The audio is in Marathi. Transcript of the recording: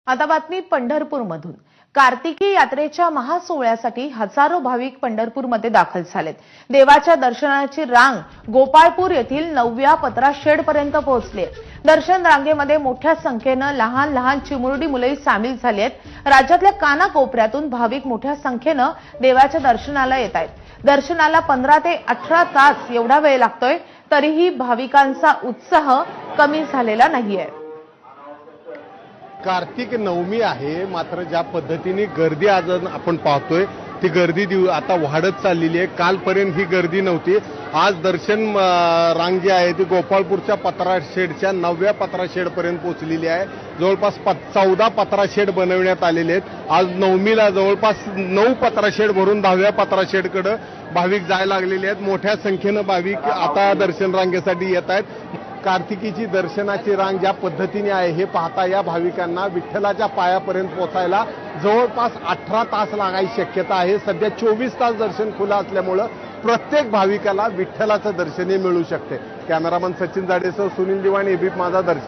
आता बातमी पंढरपूरमधून। कार्तिकी यात्रेच्या महासोहळ्यासाठी हजारो भाविक पंढरपूरमध्ये दाखल झालेत। देवाच्या दर्शनाची रांग गोपाळपूर येथील 9व्या पत्रा शेड पर्यंत पोहोचली आहे। दर्शन रांगेमध्ये मोठ्या संख्येने लहान लहान चिमुरडी मुले सामील झाली आहेत। राज्यातल्या कानाकोपऱ्यातून भाविक मोठ्या संख्येने देवाच्या दर्शनाला येत आहेत। दर्शनाला 15 ते 18 तास एवढा वेळ लागतोय, तरीही भाविकांचा उत्साह कमी झालेला नाहीये। कार्तिक नवमी आहे, मात्र ज्या पद्धतीने गर्दी आज आपण पाहतोय ती गर्दी आता वाढत चाललेली आहे। कालपर्यंत ही गर्दी नव्हती। आज दर्शन रांग जी आहे ती गोपाळपूरच्या पत्रा शेडच्या 9व्या पत्रा शेड पर्यंत पोहोचलेली आहे। जवळपास 14 पत्रा शेड बनवण्यात आलेले आहेत। आज नवमीला जवळपास 9 पत्रा शेड भरून 10व्या पत्रा शेडकडे भाविक जायला लागलेले आहेत। मोठ्या संख्येने भाविक आता दर्शन रांगेसाठी येत आहेत। कार्तिकीची दर्शनाची रांग ज्या पद्धतीने आहे हे पाहता या भाविकांना विठ्ठलाच्या पायापर्यंत पोहोचायला जवळपास 18 तास लागायची शक्यता आहे। सध्या 24 तास दर्शन खुलं असल्यामुळे प्रत्येक भाविकाला विठ्ठलाचं दर्शनही मिळू शकते। कॅमेरामन सचिन जाडेसह सुनील दिवाणी, एबीपी माझा दर्शन।